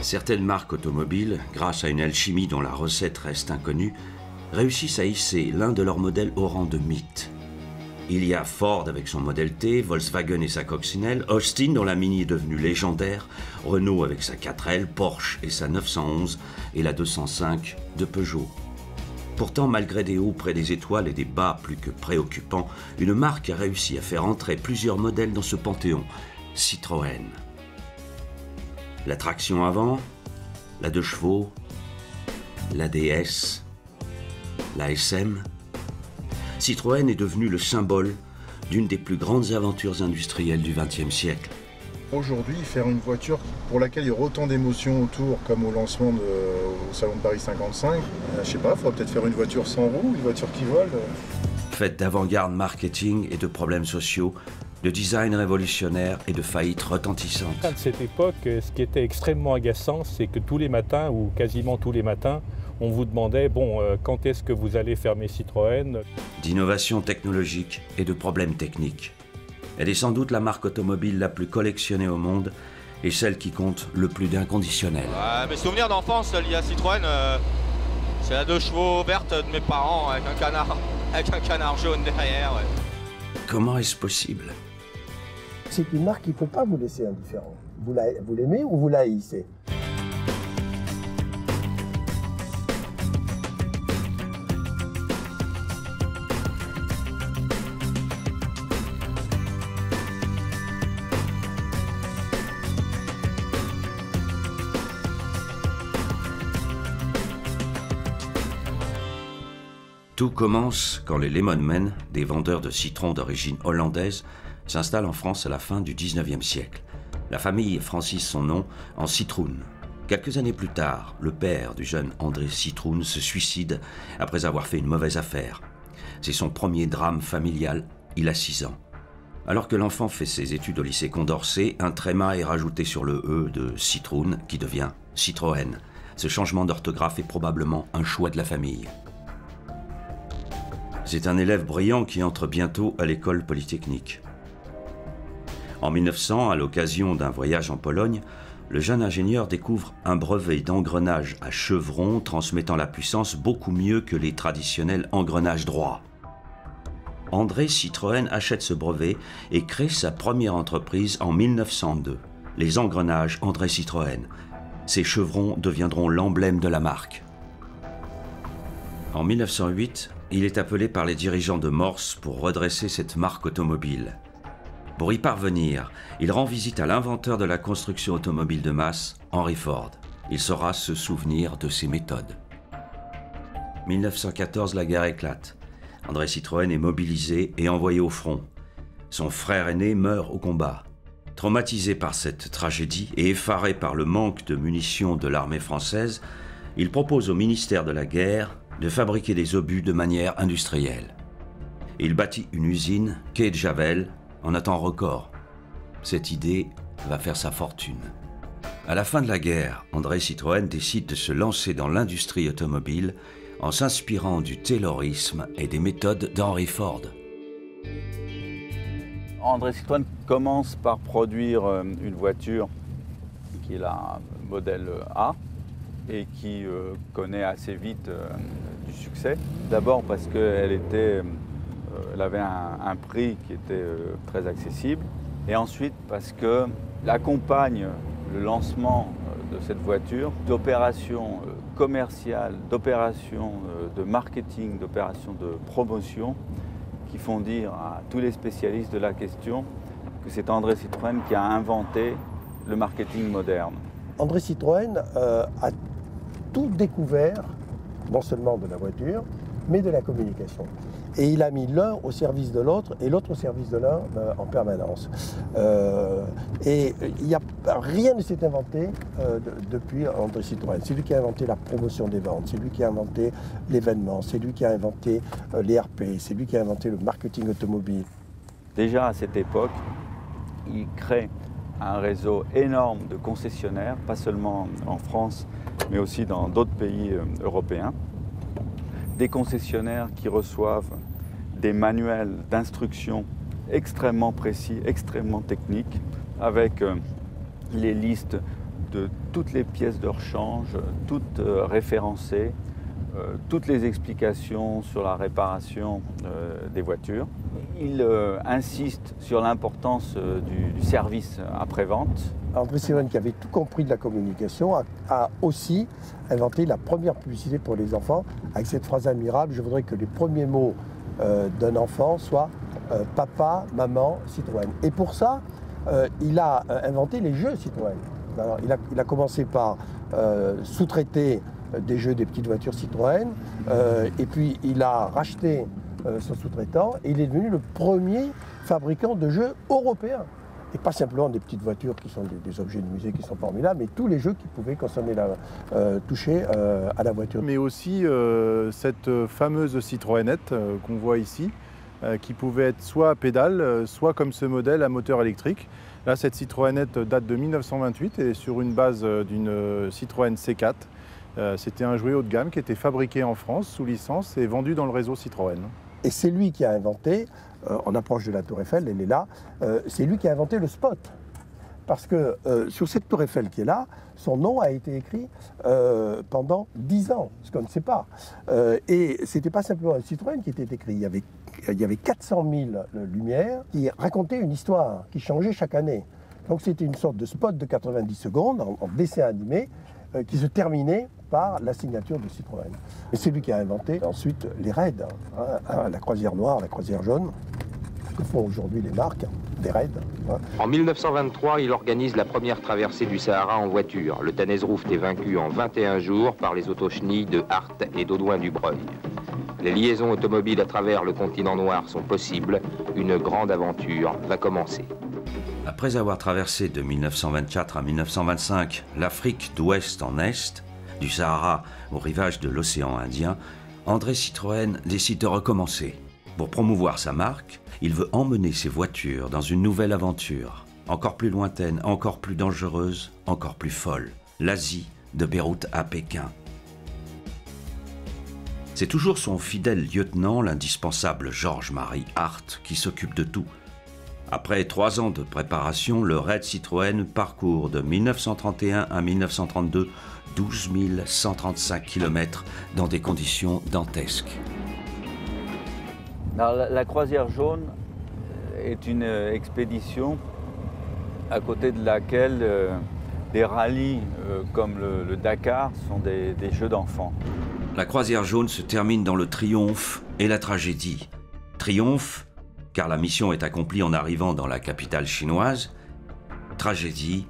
Certaines marques automobiles, grâce à une alchimie dont la recette reste inconnue, réussissent à hisser l'un de leurs modèles au rang de mythe. Il y a Ford avec son Model T, Volkswagen et sa coccinelle, Austin dont la Mini est devenue légendaire, Renault avec sa 4L, Porsche et sa 911 et la 205 de Peugeot. Pourtant, malgré des hauts près des étoiles et des bas plus que préoccupants, une marque a réussi à faire entrer plusieurs modèles dans ce panthéon, Citroën. La traction avant, la 2 chevaux, la DS, la SM. Citroën est devenu le symbole d'une des plus grandes aventures industrielles du XXe siècle. Aujourd'hui, faire une voiture pour laquelle il y aura autant d'émotions autour, comme au lancement au Salon de Paris 55, je sais pas, il faudrait peut-être faire une voiture sans roues, une voiture qui vole. Faite d'avant-garde marketing et de problèmes sociaux, de design révolutionnaire et de faillites retentissantes. À cette époque, ce qui était extrêmement agaçant, c'est que tous les matins, ou quasiment tous les matins, on vous demandait, bon, quand est-ce que vous allez fermer Citroën? D'innovation technologique et de problèmes techniques. Elle est sans doute la marque automobile la plus collectionnée au monde et celle qui compte le plus d'inconditionnels. Mes souvenirs d'enfance liés à Citroën, c'est la 2 chevaux verte de mes parents avec un canard jaune derrière. Ouais. Comment est-ce possible? C'est une marque qui ne peut pas vous laisser indifférent. Vous l'aimez ou vous la haïssez? Tout commence quand les Lemonmen, des vendeurs de citrons d'origine hollandaise, s'installent en France à la fin du XIXe siècle. La famille francise son nom en Citroen. Quelques années plus tard, le père du jeune André Citroen se suicide après avoir fait une mauvaise affaire. C'est son premier drame familial, il a 6 ans. Alors que l'enfant fait ses études au lycée Condorcet, un tréma est rajouté sur le E de Citroen qui devient Citroën. Ce changement d'orthographe est probablement un choix de la famille. C'est un élève brillant qui entre bientôt à l'école polytechnique. En 1900, à l'occasion d'un voyage en Pologne, le jeune ingénieur découvre un brevet d'engrenage à chevron transmettant la puissance beaucoup mieux que les traditionnels engrenages droits. André Citroën achète ce brevet et crée sa première entreprise en 1902, les engrenages André Citroën. Ces chevrons deviendront l'emblème de la marque. En 1908, il est appelé par les dirigeants de Morse pour redresser cette marque automobile. Pour y parvenir, il rend visite à l'inventeur de la construction automobile de masse, Henry Ford. Il saura se souvenir de ses méthodes. 1914, la guerre éclate. André Citroën est mobilisé et envoyé au front. Son frère aîné meurt au combat. Traumatisé par cette tragédie et effaré par le manque de munitions de l'armée française, il propose au ministère de la Guerre de fabriquer des obus de manière industrielle. Il bâtit une usine, quai de Javel, en un temps record. Cette idée va faire sa fortune. À la fin de la guerre, André Citroën décide de se lancer dans l'industrie automobile en s'inspirant du taylorisme et des méthodes d'Henry Ford. André Citroën commence par produire une voiture qui est la modèle A et qui connaît assez vite du succès. D'abord parce qu'elle avait un prix qui était très accessible, et ensuite parce qu'elle accompagne le lancement de cette voiture d'opérations commerciales, d'opérations de marketing, d'opérations de promotion qui font dire à tous les spécialistes de la question que c'est André Citroën qui a inventé le marketing moderne. André Citroën a tout découvert, non seulement de la voiture, mais de la communication. Et il a mis l'un au service de l'autre et l'autre au service de l'un en permanence. Et rien ne s'est inventé depuis André Citroën. C'est lui qui a inventé la promotion des ventes, c'est lui qui a inventé l'événement, c'est lui qui a inventé les RP, c'est lui qui a inventé le marketing automobile. Déjà à cette époque, il crée un réseau énorme de concessionnaires, pas seulement en France, mais aussi dans d'autres pays européens. Des concessionnaires qui reçoivent des manuels d'instruction extrêmement précis, extrêmement techniques, avec les listes de toutes les pièces de rechange, toutes référencées, toutes les explications sur la réparation des voitures. Il insiste sur l'importance du service après-vente. André Citroën, qui avait tout compris de la communication, a aussi inventé la première publicité pour les enfants avec cette phrase admirable: je voudrais que les premiers mots d'un enfant soient papa, maman, Citroën. Et pour ça, il a inventé les jeux Citroën. Alors, il a commencé par sous-traiter des jeux des petites voitures Citroën, et puis il a racheté son sous-traitant et il est devenu le premier fabricant de jeux européens. Et pas simplement des petites voitures qui sont des objets de musée qui sont formidables, mais tous les jeux qui pouvaient concerner toucher à la voiture. Mais aussi cette fameuse Citroënette qu'on voit ici, qui pouvait être soit à pédale, soit comme ce modèle à moteur électrique. Là, cette Citroënette date de 1928 et est sur une base d'une Citroën C4. C'était un jouet haut de gamme qui était fabriqué en France sous licence et vendu dans le réseau Citroën. Et c'est lui qui a inventé, on approche de la Tour Eiffel, elle est là, c'est lui qui a inventé le spot. Parce que sur cette Tour Eiffel qui est là, son nom a été écrit pendant 10 ans, ce qu'on ne sait pas. Et ce n'était pas simplement un Citroën qui était écrit, il y avait 400 000 lumières qui racontaient une histoire, qui changeait chaque année. Donc c'était une sorte de spot de 90 secondes en dessin animé qui se terminait par la signature de Citroën. Et c'est lui qui a inventé ensuite les raids, la croisière noire, la croisière jaune, que font aujourd'hui les marques, des raids. En 1923, il organise la première traversée du Sahara en voiture. Le Tanezrouft est vaincu en 21 jours par les autochenilles de Hart et d'Audouin-Dubreuil. Les liaisons automobiles à travers le continent noir sont possibles. Une grande aventure va commencer. Après avoir traversé de 1924 à 1925 l'Afrique d'ouest en est, du Sahara au rivage de l'océan Indien, André Citroën décide de recommencer. Pour promouvoir sa marque, il veut emmener ses voitures dans une nouvelle aventure, encore plus lointaine, encore plus dangereuse, encore plus folle, l'Asie de Beyrouth à Pékin. C'est toujours son fidèle lieutenant, l'indispensable Georges-Marie Hart, qui s'occupe de tout. Après 3 ans de préparation, le raid Citroën parcourt de 1931 à 1932 12 135 km dans des conditions dantesques. Alors, la croisière jaune est une expédition à côté de laquelle des rallyes comme le Dakar sont des jeux d'enfants. La croisière jaune se termine dans le triomphe et la tragédie. Triomphe, car la mission est accomplie en arrivant dans la capitale chinoise. Tragédie,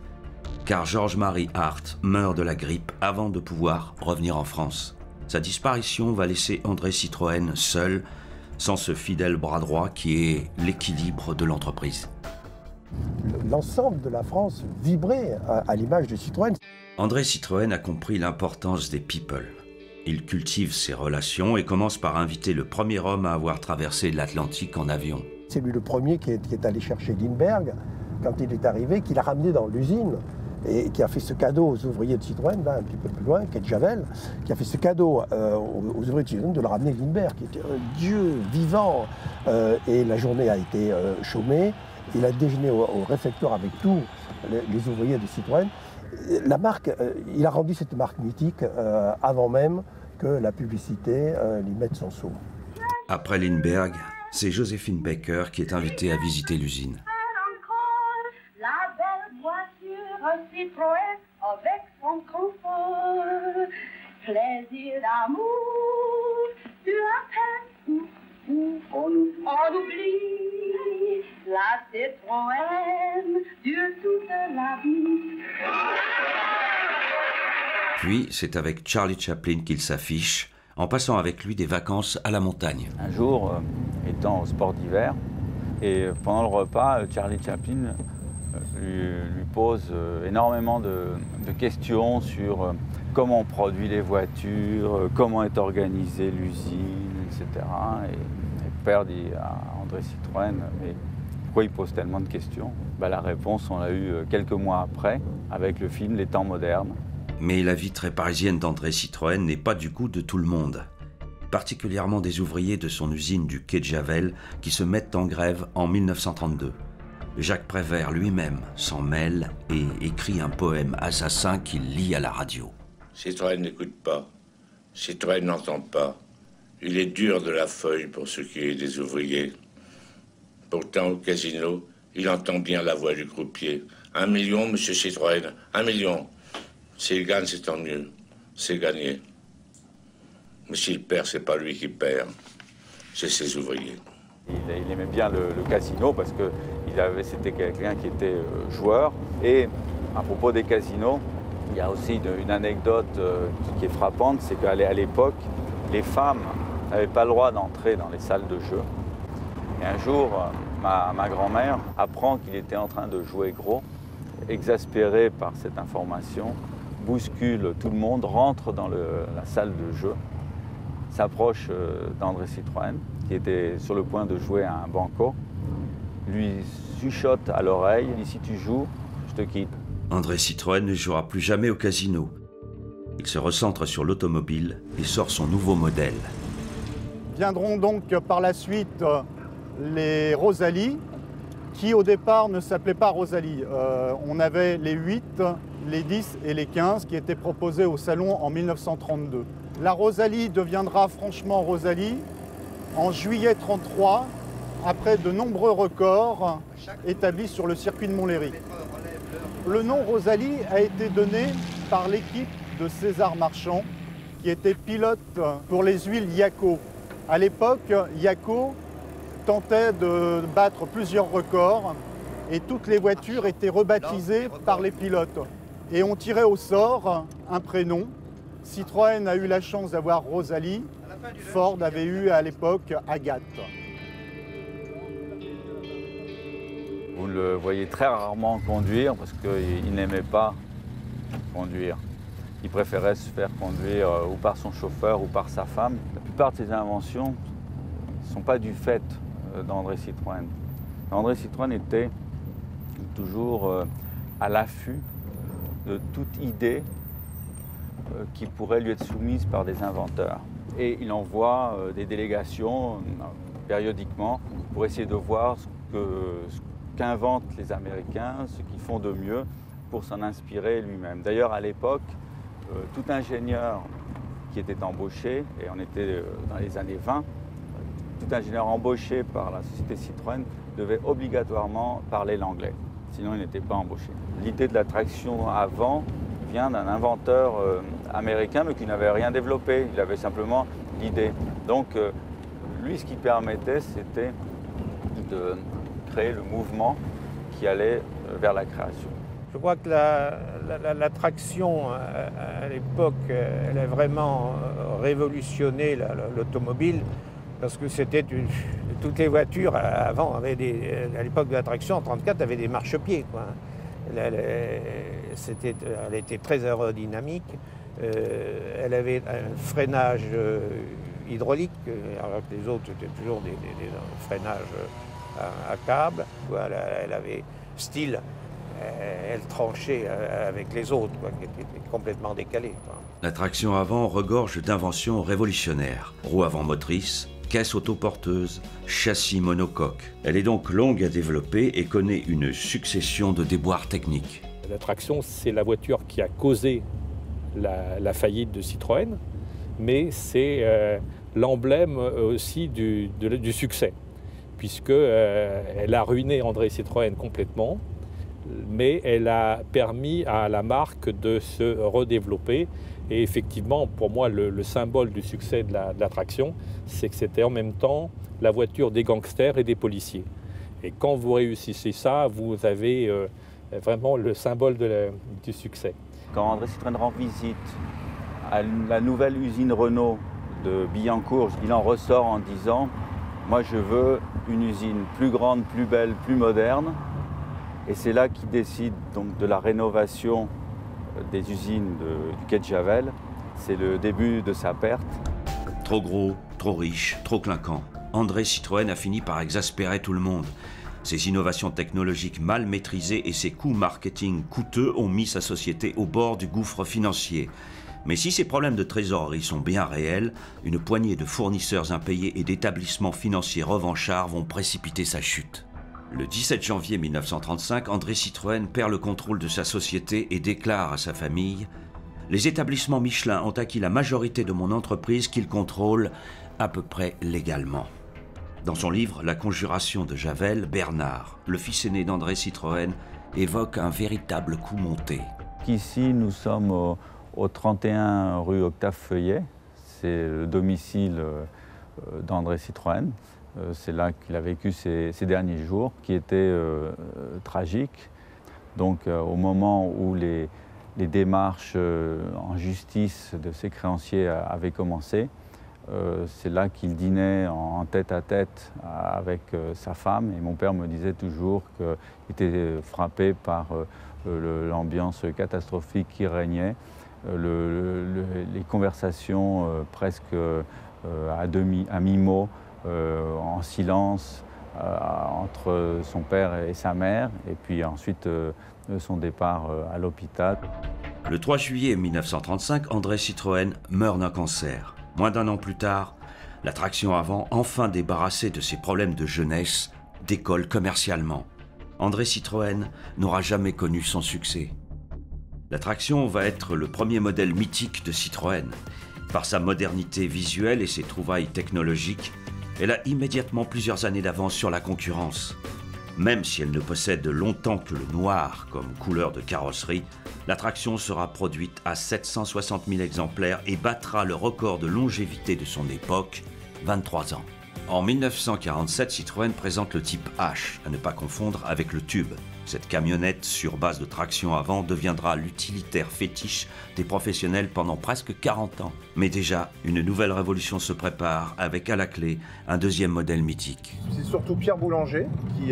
car Georges-Marie Hart meurt de la grippe avant de pouvoir revenir en France. Sa disparition va laisser André Citroën seul, sans ce fidèle bras droit qui est l'équilibre de l'entreprise. L'ensemble de la France vibrait à l'image de Citroën. André Citroën a compris l'importance des people. Il cultive ses relations et commence par inviter le premier homme à avoir traversé l'Atlantique en avion. C'est lui le premier qui est allé chercher Lindbergh quand il est arrivé, qui l'a ramené dans l'usine et qui a fait ce cadeau aux ouvriers de Citroën, là, un petit peu plus loin, Quai de Javel, qui a fait ce cadeau aux ouvriers de Citroën de le ramener Lindbergh, qui était un dieu vivant. Et la journée a été chômée. Il a déjeuné au réfectoire avec tous les ouvriers de Citroën. La marque, il a rendu cette marque mythique avant même que la publicité lui mette son sceau. Après Lindbergh, c'est Joséphine Baker qui est invitée à visiter l'usine. La belle voiture Citroën avec son confort, plaisir d'amour, tu appelles on oublie la Citroën de toute la vie. Puis, c'est avec Charlie Chaplin qu'il s'affiche, en passant avec lui des vacances à la montagne. Un jour, étant au sport d'hiver, et pendant le repas, Charlie Chaplin lui pose énormément de questions sur comment on produit les voitures, comment est organisée l'usine, etc. Et le père dit à André Citroën, mais pourquoi il pose tellement de questions? La réponse, on l'a eue quelques mois après, avec le film Les temps modernes. Mais la vie très parisienne d'André Citroën n'est pas du goût de tout le monde, particulièrement des ouvriers de son usine du Quai de Javel qui se mettent en grève en 1932. Jacques Prévert lui-même s'en mêle et écrit un poème assassin qu'il lit à la radio. Citroën n'écoute pas, Citroën n'entend pas. Il est dur de la feuille pour ce qui est des ouvriers. Pourtant, au casino, il entend bien la voix du croupier. 1 million, monsieur Citroën, 1 million. S'il gagne, c'est tant mieux. C'est gagné. Mais s'il perd, c'est pas lui qui perd. C'est ses ouvriers. Il aimait bien le casino parce que c'était quelqu'un qui était joueur. Et à propos des casinos, il y a aussi une anecdote qui est frappante, c'est qu'à l'époque, les femmes n'avaient pas le droit d'entrer dans les salles de jeu. Et un jour, ma grand-mère apprend qu'il était en train de jouer gros, exaspérée par cette information, bouscule tout le monde, rentre dans la salle de jeu, s'approche d'André Citroën, qui était sur le point de jouer à un banco, lui chuchote à l'oreille, « Si tu joues, je te quitte ». André Citroën ne jouera plus jamais au casino. Il se recentre sur l'automobile et sort son nouveau modèle. Viendront donc par la suite les Rosalie, qui au départ ne s'appelaient pas Rosalie. On avait les 8, les 10 et les 15 qui étaient proposés au salon en 1932. La Rosalie deviendra franchement Rosalie en juillet 1933, après de nombreux records établis sur le circuit de Montlhéry. Le nom Rosalie a été donné par l'équipe de César Marchand, qui était pilote pour les huiles Yaco. À l'époque, Yaco tentait de battre plusieurs records et toutes les voitures étaient rebaptisées par les pilotes. Et on tirait au sort un prénom. Citroën a eu la chance d'avoir Rosalie, Ford avait eu à l'époque Agathe. Vous le voyez très rarement conduire parce qu'il n'aimait pas conduire. Il préférait se faire conduire ou par son chauffeur ou par sa femme. La plupart de ses inventions ne sont pas du fait d'André Citroën. André Citroën était toujours à l'affût de toute idée qui pourrait lui être soumise par des inventeurs. Et il envoie des délégations périodiquement pour essayer de voir ce qu'inventent les Américains, ce qu'ils font de mieux pour s'en inspirer lui-même. D'ailleurs, à l'époque, tout ingénieur qui était embauché, et on était dans les années 20, tout ingénieur embauché par la société Citroën devait obligatoirement parler l'anglais, sinon il n'était pas embauché. L'idée de la traction avant vient d'un inventeur américain, mais qui n'avait rien développé, il avait simplement l'idée. Donc, lui, ce qui permettait, c'était de créer le mouvement qui allait vers la création. Je crois que la traction, à l'époque, elle a vraiment révolutionné l'automobile, parce que c'était toutes les voitures avant avaient à l'époque de la traction en 1934 avaient des marchepieds, quoi. Elle était très aérodynamique, elle avait un freinage hydraulique, alors que les autres étaient toujours des freinages à câble. Elle avait style, elle tranchait avec les autres, quoi, qui étaient complètement décalés, quoi. La traction avant regorge d'inventions révolutionnaires. Roues avant motrices, caisse autoporteuse, châssis monocoque. Elle est donc longue à développer et connaît une succession de déboires techniques. La traction, c'est la voiture qui a causé la faillite de Citroën, mais c'est l'emblème aussi du succès, puisqu'elle a ruiné André Citroën complètement, mais elle a permis à la marque de se redévelopper. Et effectivement, pour moi, le symbole du succès de la traction, c'est que c'était en même temps la voiture des gangsters et des policiers. Et quand vous réussissez ça, vous avez vraiment le symbole du succès. Quand André Citroën rend visite à la nouvelle usine Renault de Billancourt, il en ressort en disant « Moi, je veux une usine plus grande, plus belle, plus moderne ». Et c'est là qu'il décide donc de la rénovation des usines du quai de Javel. C'est le début de sa perte. Trop gros, trop riche, trop clinquant. André Citroën a fini par exaspérer tout le monde. Ses innovations technologiques mal maîtrisées et ses coûts marketing coûteux ont mis sa société au bord du gouffre financier. Mais si ces problèmes de trésorerie sont bien réels, une poignée de fournisseurs impayés et d'établissements financiers revanchards vont précipiter sa chute. Le 17 janvier 1935, André Citroën perd le contrôle de sa société et déclare à sa famille « Les établissements Michelin ont acquis la majorité de mon entreprise qu'ils contrôlent à peu près légalement ». Dans son livre « La conjuration de Javel », Bernard, le fils aîné d'André Citroën, évoque un véritable coup monté. Ici, nous sommes au 31 rue Octave Feuillet. C'est le domicile d'André Citroën. C'est là qu'il a vécu ses derniers jours, qui étaient tragiques. Donc au moment où les démarches en justice de ses créanciers avaient commencé, c'est là qu'il dînait en tête-à-tête avec sa femme. Et mon père me disait toujours qu'il était frappé par l'ambiance catastrophique qui régnait, les conversations presque à mi-mot, en silence entre son père et sa mère, et puis ensuite son départ à l'hôpital. Le 3 juillet 1935, André Citroën meurt d'un cancer. Moins d'un an plus tard, la traction avant, enfin débarrassée de ses problèmes de jeunesse, décolle commercialement. André Citroën n'aura jamais connu son succès. La traction va être le premier modèle mythique de Citroën. Par sa modernité visuelle et ses trouvailles technologiques, elle a immédiatement plusieurs années d'avance sur la concurrence. Même si elle ne possède longtemps que le noir comme couleur de carrosserie, la traction sera produite à 760 000 exemplaires et battra le record de longévité de son époque, 23 ans. En 1947, Citroën présente le type H, à ne pas confondre avec le Tube. Cette camionnette sur base de traction avant deviendra l'utilitaire fétiche des professionnels pendant presque 40 ans. Mais déjà, une nouvelle révolution se prépare avec à la clé un deuxième modèle mythique. C'est surtout Pierre Boulanger qui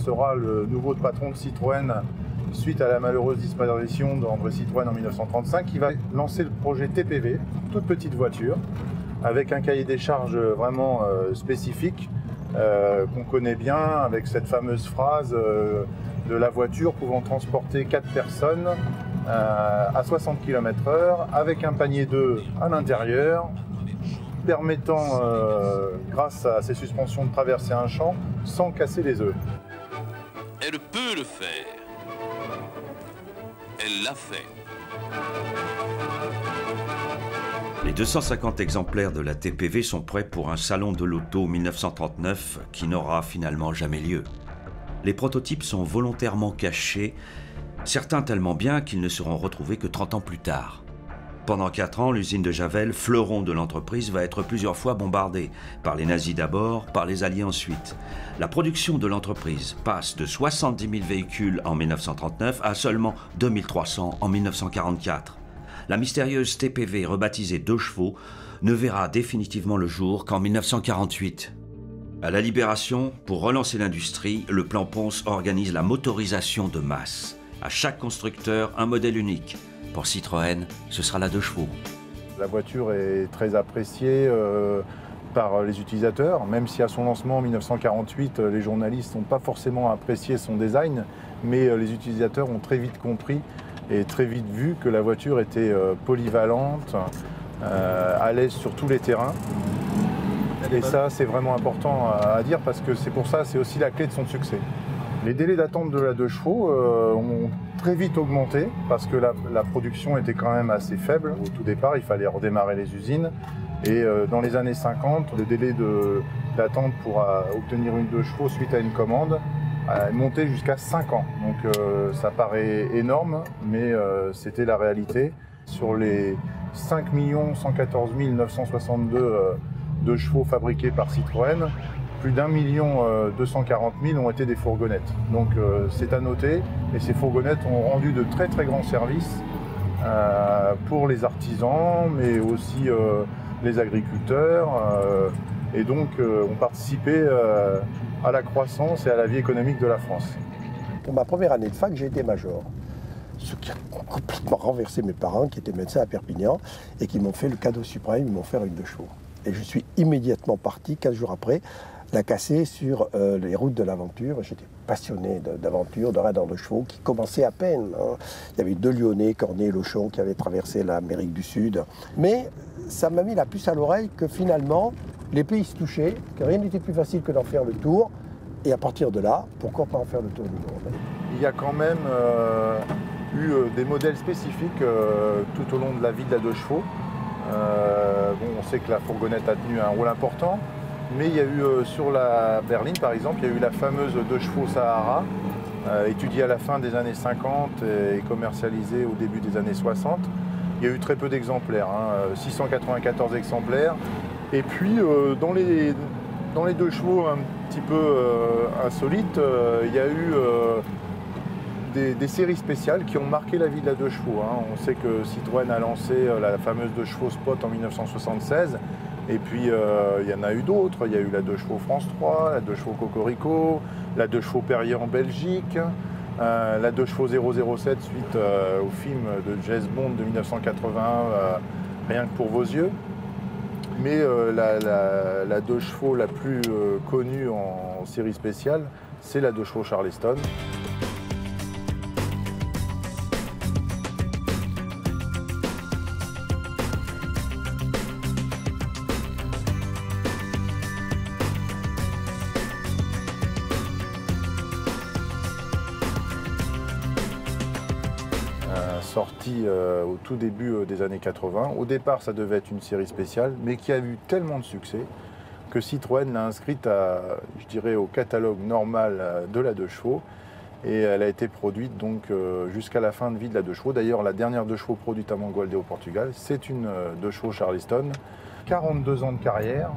sera le nouveau patron de Citroën suite à la malheureuse disparition d'André Citroën en 1935, qui va lancer le projet TPV, toute petite voiture, avec un cahier des charges vraiment spécifique, qu'on connaît bien, avec cette fameuse phrase de la voiture pouvant transporter 4 personnes à 60 km/h, avec un panier d'œufs à l'intérieur, permettant, grâce à ses suspensions, de traverser un champ sans casser les œufs. Elle peut le faire. Elle l'a fait. Les 250 exemplaires de la TPV sont prêts pour un salon de l'auto 1939 qui n'aura finalement jamais lieu. Les prototypes sont volontairement cachés, certains tellement bien qu'ils ne seront retrouvés que 30 ans plus tard. Pendant 4 ans, l'usine de Javel, fleuron de l'entreprise, va être plusieurs fois bombardée, par les nazis d'abord, par les alliés ensuite. La production de l'entreprise passe de 70 000 véhicules en 1939 à seulement 2300 en 1944. La mystérieuse TPV, rebaptisée 2 chevaux, ne verra définitivement le jour qu'en 1948. À la Libération, pour relancer l'industrie, le plan Ponce organise la motorisation de masse. À chaque constructeur, un modèle unique. Pour Citroën, ce sera la 2 chevaux. La voiture est très appréciée par les utilisateurs, même si à son lancement en 1948, les journalistes n'ont pas forcément apprécié son design, mais les utilisateurs ont très vite compris et très vite vu que la voiture était polyvalente, à l'aise sur tous les terrains. Et ça, c'est vraiment important à dire parce que c'est pour ça, c'est aussi la clé de son succès. Les délais d'attente de la 2 chevaux ont très vite augmenté parce que la production était quand même assez faible. Au tout départ, il fallait redémarrer les usines. Et dans les années 50, le délai d'attente pour obtenir une 2 chevaux suite à une commande est monté jusqu'à 5 ans. Donc ça paraît énorme, mais c'était la réalité. Sur les 5 114 962 2 chevaux fabriqués par Citroën, plus d'1 240 000 ont été des fourgonnettes. Donc c'est à noter, et ces fourgonnettes ont rendu de très très grands services pour les artisans, mais aussi les agriculteurs, et donc ont participé à la croissance et à la vie économique de la France. Pour ma première année de fac, j'ai été major. Ce qui a complètement renversé mes parents, qui étaient médecins à Perpignan, et qui m'ont fait le cadeau suprême, ils m'ont offert une 2 chevaux. Et je suis immédiatement parti, 15 jours après, la casser sur les routes de l'aventure. J'étais passionné d'aventure, de raid en 2 chevaux, qui commençait à peine. Hein. Il y avait 2 Lyonnais, Cornet et Lochon, qui avaient traversé l'Amérique du Sud. Mais ça m'a mis la puce à l'oreille que finalement, les pays se touchaient, que rien n'était plus facile que d'en faire le tour, Et à partir de là, pourquoi pas en faire le tour du monde? Il y a quand même eu des modèles spécifiques tout au long de la vie de la 2 chevaux. On sait que la fourgonnette a tenu un rôle important, mais il y a eu sur la berline par exemple, il y a eu la fameuse 2 chevaux Sahara, étudiée à la fin des années 50 et commercialisée au début des années 60. Il y a eu très peu d'exemplaires, 694 exemplaires. Et puis dans les 2 chevaux un petit peu insolites, il y a eu des séries spéciales qui ont marqué la vie de la 2 chevaux. On sait que Citroën a lancé la fameuse 2 chevaux Spot en 1976. Et puis il y en a eu d'autres. Il y a eu la 2 chevaux France 3, la 2 chevaux Cocorico, la 2 chevaux Perrier en Belgique, la 2 chevaux 007 suite au film de James Bond de 1981, Rien que pour vos yeux. Mais la 2 chevaux la plus connue en série spéciale, c'est la 2 chevaux Charleston. Sorti au tout début des années 80. Au départ, ça devait être une série spéciale, mais qui a eu tellement de succès que Citroën l'a inscrite je dirais, au catalogue normal de la 2 chevaux. Et elle a été produite donc jusqu'à la fin de vie de la 2 chevaux. D'ailleurs, la dernière 2 chevaux produite à Mangualde au Portugal, c'est une 2 chevaux Charleston. 42 ans de carrière,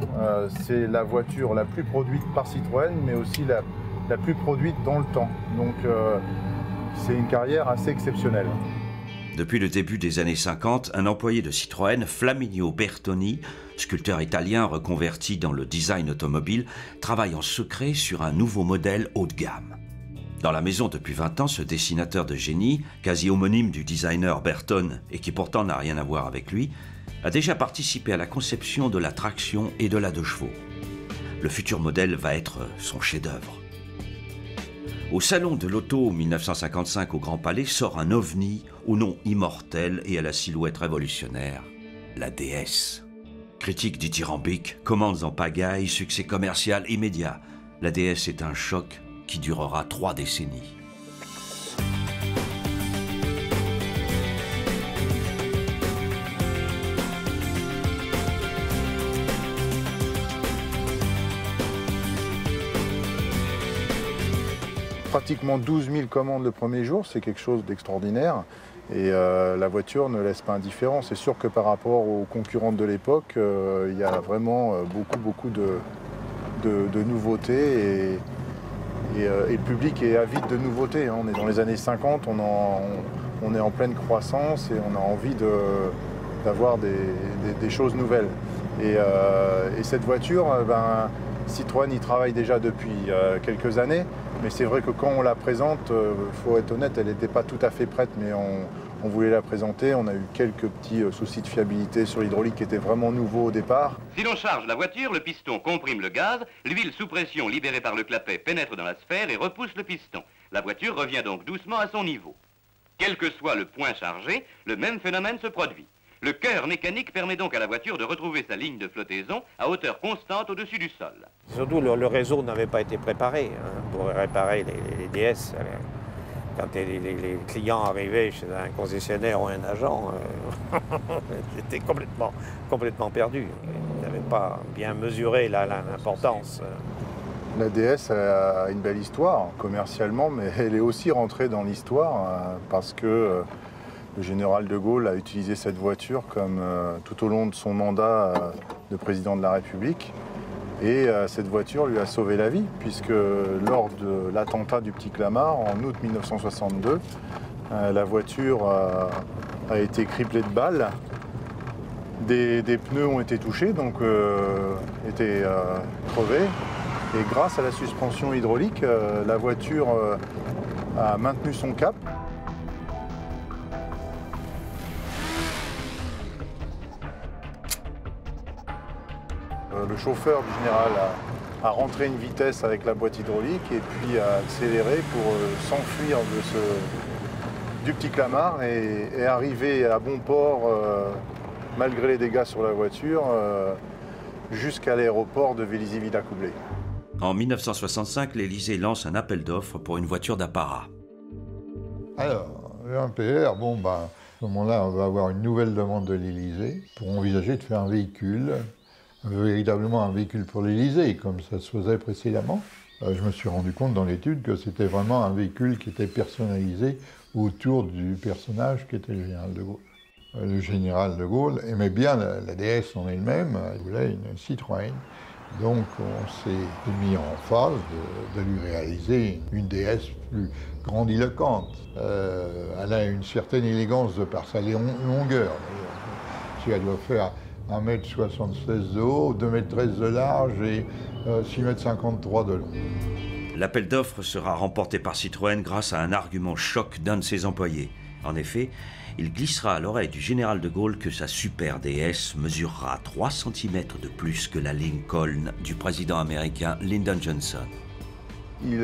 c'est la voiture la plus produite par Citroën, mais aussi la plus produite dans le temps. Donc c'est une carrière assez exceptionnelle. Depuis le début des années 50, un employé de Citroën, Flaminio Bertoni, sculpteur italien reconverti dans le design automobile, travaille en secret sur un nouveau modèle haut de gamme. Dans la maison depuis 20 ans, ce dessinateur de génie, quasi homonyme du designer Bertone et qui pourtant n'a rien à voir avec lui, a déjà participé à la conception de la traction et de la 2 chevaux. Le futur modèle va être son chef-d'œuvre. Au salon de l'auto 1955 au Grand Palais sort un ovni au nom immortel et à la silhouette révolutionnaire, la DS. Critique dithyrambique, commandes en pagaille, succès commercial immédiat. La DS est un choc qui durera 3 décennies. Pratiquement 12 000 commandes le premier jour, c'est quelque chose d'extraordinaire. Et la voiture ne laisse pas indifférent. C'est sûr que par rapport aux concurrentes de l'époque, il y a vraiment beaucoup de nouveautés. Et le public est avide de nouveautés. On est dans les années 50, on est en pleine croissance et on a envie d'avoir des choses nouvelles. Et cette voiture, Citroën y travaille déjà depuis quelques années. Mais c'est vrai que quand on la présente, faut être honnête, elle n'était pas tout à fait prête, mais on voulait la présenter. On a eu quelques petits soucis de fiabilité sur l'hydraulique qui était vraiment nouveau au départ. Si l'on charge la voiture, le piston comprime le gaz, l'huile sous pression libérée par le clapet pénètre dans la sphère et repousse le piston. La voiture revient donc doucement à son niveau. Quel que soit le point chargé, le même phénomène se produit. Le cœur mécanique permet donc à la voiture de retrouver sa ligne de flottaison à hauteur constante au-dessus du sol. Surtout, le réseau n'avait pas été préparé pour réparer les DS. Quand les clients arrivaient chez un concessionnaire ou un agent, ils étaient complètement perdus. Ils n'avaient pas bien mesuré l'importance. La DS a une belle histoire commercialement, mais elle est aussi rentrée dans l'histoire parce que le général de Gaulle a utilisé cette voiture comme tout au long de son mandat de président de la République. Et cette voiture lui a sauvé la vie, puisque lors de l'attentat du Petit Clamart, en août 1962, la voiture a été criblée de balles. Des pneus ont été touchés, donc étaient crevés. Et grâce à la suspension hydraulique, la voiture a maintenu son cap. Le chauffeur du général a rentré une vitesse avec la boîte hydraulique et puis a accéléré pour s'enfuir du Petit Clamart et arriver à bon port, malgré les dégâts sur la voiture, jusqu'à l'aéroport de Vélizy-Villacoublay. En 1965, l'Élysée lance un appel d'offres pour une voiture d'apparat. Alors, le 1PR, bon, à ce moment-là, on va avoir une nouvelle demande de l'Élysée pour envisager de faire un véhicule, véritablement un véhicule pour l'Élysée, comme ça se faisait précédemment. Je me suis rendu compte dans l'étude que c'était vraiment un véhicule qui était personnalisé autour du personnage qui était le général de Gaulle. Le général de Gaulle aimait bien la DS en elle-même, il voulait une Citroën. Donc on s'est mis en phase de lui réaliser une DS plus grandiloquente. Elle a une certaine élégance de par sa longueur. Si elle doit faire 1,76 m de haut, 2,13 m de large et 6,53 m de long. L'appel d'offres sera remporté par Citroën grâce à un argument choc d'un de ses employés. En effet, il glissera à l'oreille du général de Gaulle que sa super DS mesurera 3 cm de plus que la Lincoln du président américain Lyndon Johnson. Il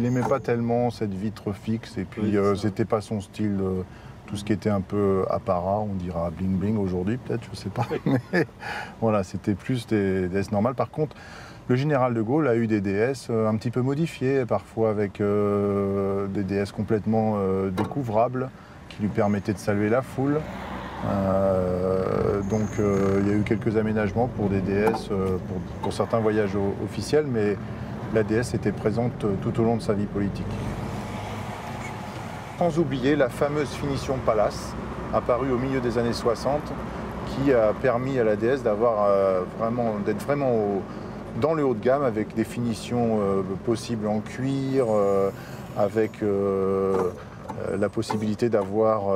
n'aimait pas tellement cette vitre fixe et puis c'était pas son style, tout ce qui était un peu apparat, on dira bling bling aujourd'hui peut-être, je sais pas. Mais voilà, c'était plus des DS normales. Par contre, le général de Gaulle a eu des DS un petit peu modifiées, parfois avec des DS complètement découvrables, qui lui permettaient de saluer la foule. Donc il y a eu quelques aménagements pour des DS, pour certains voyages officiels, mais la DS était présente tout au long de sa vie politique. Sans oublier la fameuse finition Palace, apparue au milieu des années 60, qui a permis à la DS d'être vraiment dans le haut de gamme, avec des finitions possibles en cuir, avec la possibilité d'avoir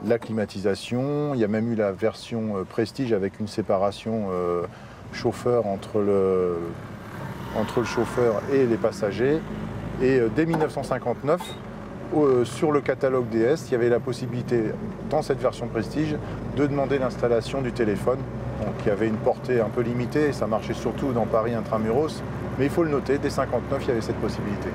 la climatisation. Il y a même eu la version Prestige avec une séparation chauffeur entre le chauffeur et les passagers. Et dès 1959, sur le catalogue DS, il y avait la possibilité, dans cette version Prestige, de demander l'installation du téléphone, qui avait une portée un peu limitée, et ça marchait surtout dans Paris intramuros. Mais il faut le noter, dès 1959, il y avait cette possibilité.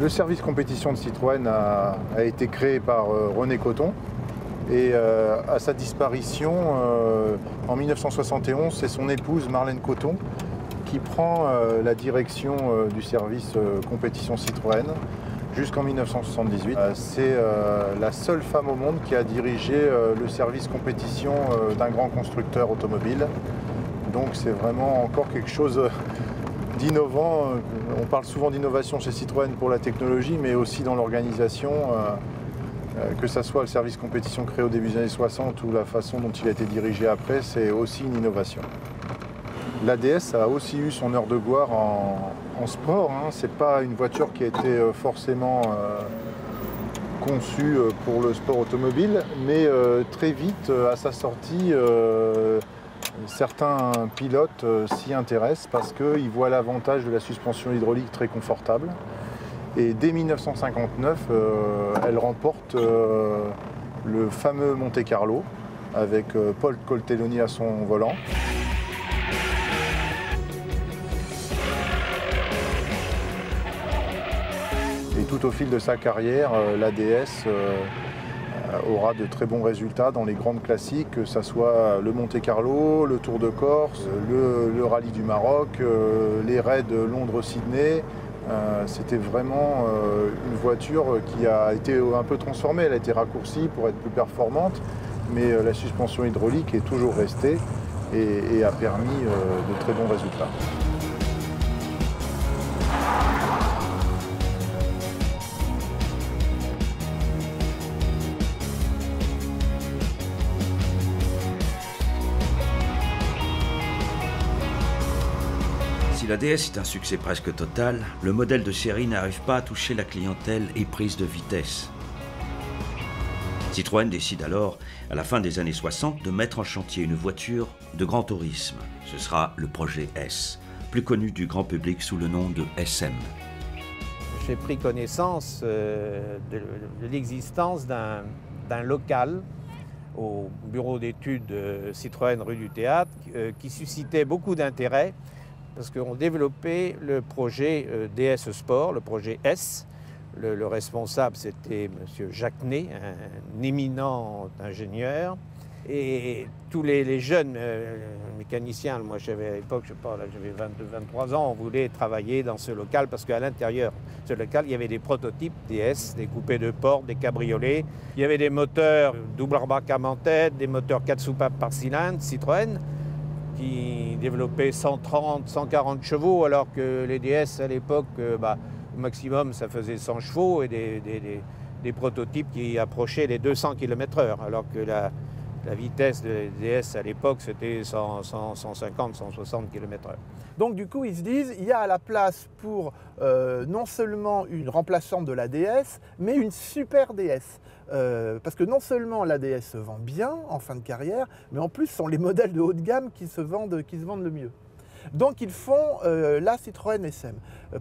Le service compétition de Citroën a été créé par René Cotton et à sa disparition en 1971, c'est son épouse Marlène Cotton qui prend la direction du service compétition Citroën jusqu'en 1978. C'est la seule femme au monde qui a dirigé le service compétition d'un grand constructeur automobile. Donc c'est vraiment encore quelque chose d'innovant. On parle souvent d'innovation chez Citroën pour la technologie, mais aussi dans l'organisation, que ce soit le service compétition créé au début des années 60 ou la façon dont il a été dirigé après, c'est aussi une innovation. La DS a aussi eu son heure de gloire en sport. C'est pas une voiture qui a été forcément conçue pour le sport automobile, mais très vite, à sa sortie, certains pilotes s'y intéressent parce qu'ils voient l'avantage de la suspension hydraulique très confortable. Et dès 1959, elle remporte le fameux Monte Carlo avec Paul Coltelloni à son volant. Et tout au fil de sa carrière, la DS aura de très bons résultats dans les grandes classiques, que ce soit le Monte Carlo, le Tour de Corse, le Rallye du Maroc, les raids Londres-Sydney. C'était vraiment une voiture qui a été un peu transformée. Elle a été raccourcie pour être plus performante, mais la suspension hydraulique est toujours restée et a permis de très bons résultats. Si la DS est un succès presque total, le modèle de série n'arrive pas à toucher la clientèle éprise de vitesse. Citroën décide alors, à la fin des années 60, de mettre en chantier une voiture de grand tourisme. Ce sera le projet S, plus connu du grand public sous le nom de SM. J'ai pris connaissance de l'existence d'un local au bureau d'études Citroën rue du Théâtre, qui suscitait beaucoup d'intérêt parce qu'on développait le projet DS Sport, le projet S. Le responsable, c'était M. Jacquenet, un éminent ingénieur. Et tous les jeunes mécaniciens, moi j'avais à l'époque, je sais pas, j'avais 22-23 ans, on voulait travailler dans ce local parce qu'à l'intérieur de ce local, il y avait des prototypes DS, des coupés de porte, des cabriolets. Il y avait des moteurs double rembarquement en tête, des moteurs 4 soupapes par cylindre, Citroën, qui développaient 130, 140 chevaux, alors que les DS à l'époque, au maximum, ça faisait 100 chevaux et des prototypes qui approchaient les 200 km/h, alors que la vitesse de DS à l'époque, c'était 150, 160 km/h. Donc du coup, ils se disent, il y a à la place pour non seulement une remplaçante de la DS, mais une super DS. Parce que non seulement la DS se vend bien en fin de carrière, mais en plus, ce sont les modèles de haut de gamme qui se vendent le mieux. Donc ils font la Citroën SM.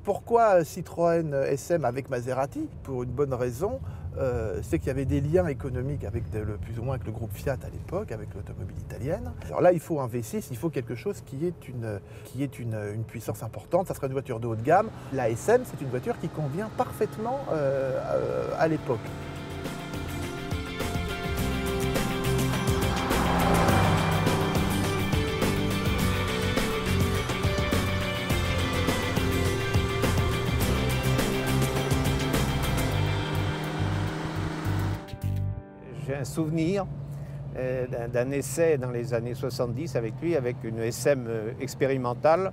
Pourquoi Citroën SM avec Maserati? Pour une bonne raison, c'est qu'il y avait des liens économiques avec plus ou moins avec le groupe Fiat à l'époque, avec l'automobile italienne. Alors là, il faut un V6, il faut quelque chose qui ait une puissance importante. Ça sera une voiture de haut de gamme. La SM, c'est une voiture qui convient parfaitement à l'époque. J'ai un souvenir d'un essai dans les années 70 avec lui, avec une SM expérimentale